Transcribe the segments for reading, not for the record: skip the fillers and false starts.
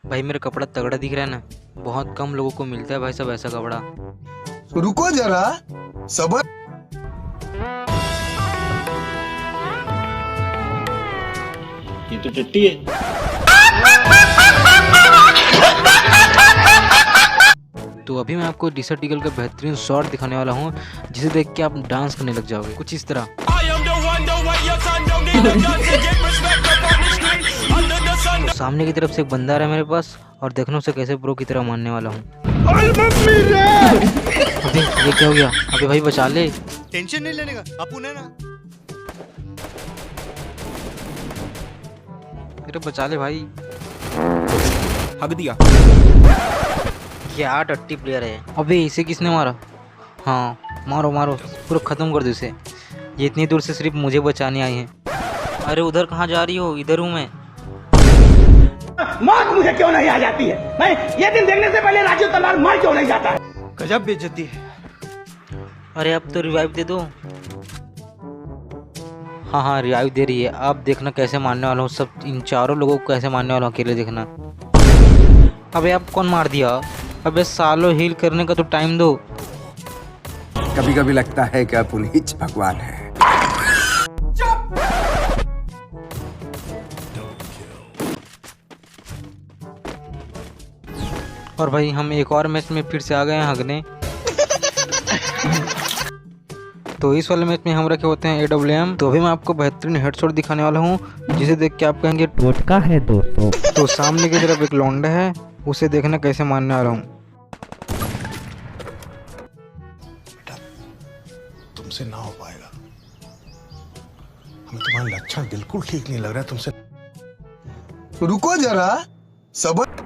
भाई मेरा कपड़ा तगड़ा दिख रहा है ना, बहुत कम लोगों को मिलता है भाई साहब ऐसा कपड़ा। रुको जरा सबर। ये तो टट्टी है। तो अभी मैं आपको डिसर्ट ईगल का बेहतरीन शॉट दिखाने वाला हूँ, जिसे देख के आप डांस करने लग जाओगे कुछ इस तरह। तो सामने की तरफ से एक बंदा आ रहा है मेरे पास, और देखना उसे कैसे प्रो की तरह मारने वाला हूँ। अबे ये क्या हो गया? अबे भाई बचा ले। टेंशन नहीं लेने का, अपुन है ना। अरे बचा ले भाई। हक दिया। क्या टट्टी प्लेयर है। अबे इसे किसने मारा? हाँ मारो मारो, पूरा खत्म कर दो इसे। ये इतनी दूर से सिर्फ मुझे बचाने आई है। अरे उधर कहाँ जा रही हो? इधर हूँ मैं। मौत मुझे क्यों नहीं आ जाती है? मैं ये दिन देखने से पहले राजू तलवार मर क्यों नहीं जाता है? गजब बेइज्जती है। अरे अब तो रिवाइव दे दो। हाँ हाँ रिवाइव दे रही है। अब देखना कैसे मारने वाला हूँ सब, इन चारों लोगों को कैसे मारने वाला हूँ अकेले देखना। अबे आप कौन मार दिया? अबे सालों हील करने का तो टाइम दो। कभी कभी लगता है कि अपुन ही भगवान है। और भाई हम एक और मैच में फिर से आ गए हैं हगने। तो इस वाले मैच में हम रखे होते हैं AWM। तो अभी मैं आपको बेहतरीन हेडशॉट दिखाने वाला हूँ, जिसे देख के आप कहेंगे टोटका है दोस्तों। तो सामने की तरफ एक लौंडा है, उसे देखना कैसे मारने वाला हूँ। तुमसे ना हो पाएगा। हमें तुम्हारा लक्षण बिल्कुल ठीक नहीं लग रहा है तुमसे। रुको जरा सबर।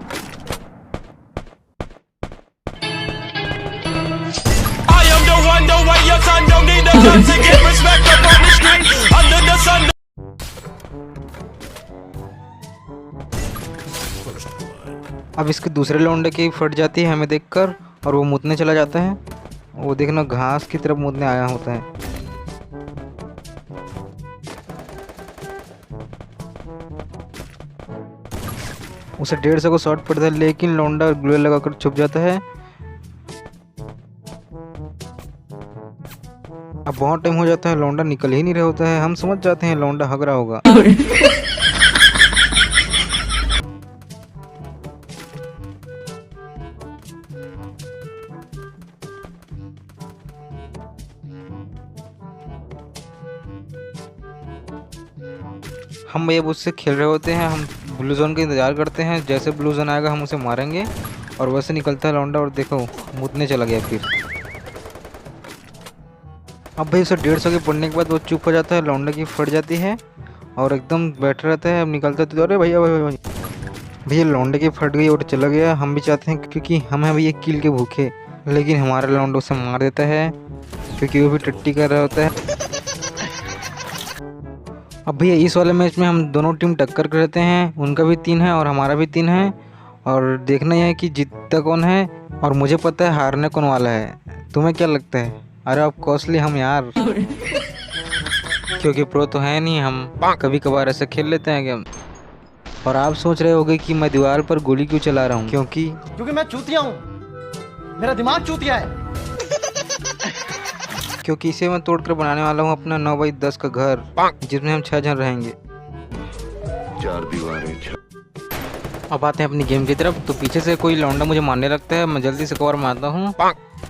अब इसके दूसरे लौंडे की फट जाती है हमें देखकर, और वो मुतने चला जाता है। वो देखना घास की तरफ मुतने आया होता है। उसे 150 को शॉट पड़ता है, लेकिन लौंडा ग्लू लगाकर छुप जाता है। अब बहुत टाइम हो जाता है, लौंडा निकल ही नहीं रहा होता है। हम समझ जाते हैं लौंडा हग रहा होगा। हम भैया उससे खेल रहे होते हैं, हम ब्लू जोन का इंतजार करते हैं। जैसे ब्लू जोन आएगा हम उसे मारेंगे, और वैसे निकलता है लौंडा, और देखो मुतने चला गया फिर। अब भाई उसे 150 के पड़ने के बाद वो चुप हो जाता है, लौंडा की फट जाती है और एकदम बैठा रहता है। अब निकलता तो अरे भैया भैया लौंडे की फट गई और चला गया। हम भी चाहते हैं क्योंकि हम हैं भैया किल के भूखे, लेकिन हमारा लौंडा उसे मार देता है क्योंकि वो भी टट्टी कर रहा होता है। अब भैया इस वाले मैच में हम दोनों टीम टक्कर करते हैं, उनका भी 3 है और हमारा भी 3 है। और देखना यह है कि जीतता कौन है, और मुझे पता है हारने कौन वाला है। तुम्हें क्या लगता है? अरे आप कॉस्टली हम यार, क्योंकि प्रो तो है नहीं, हम कभी कभार ऐसे खेल लेते हैं गेम। और आप सोच रहे होगे कि मैं दीवार पर गोली क्यों चला रहा हूँ, क्योंकि मैं चूतिया हूँ, मेरा दिमाग चूतिया है। क्योंकि इसे मैं तोड़कर बनाने वाला हूँ अपना 9x10 का घर, जिसमें हम 6 जन रहेंगे। 4 दीवारें। अब आते हैं अपनी गेम की तरफ। तो पीछे से कोई लौंडा मुझे मारने लगता है, मैं जल्दी से कवर मारता हूँ,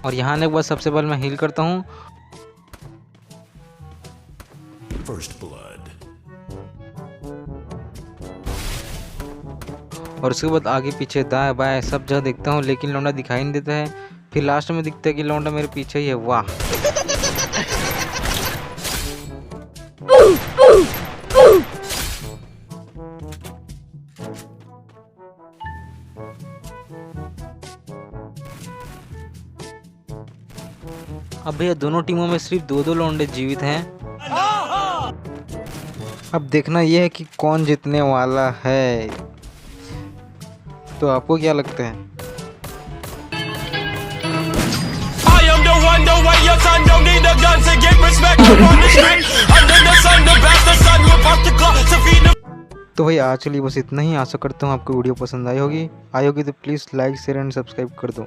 और यहाँ आने के बाद सबसे पहले मैं हील करता हूँ। और उसके बाद आगे पीछे दाएं बाएं सब जगह देखता हूँ, लेकिन लौंडा दिखाई नहीं देता है। फिर लास्ट में दिखता है कि लौंडा मेरे पीछे ही है। वाह। अब भैया दोनों टीमों में सिर्फ 2-2 लौंडे जीवित हैं। अब देखना यह है कि कौन जीतने वाला है। तो आपको क्या लगता है? तो भाई आज के लिए बस इतना ही। आशा करता हूँ आपको वीडियो पसंद आई होगी तो please like share and subscribe कर दो।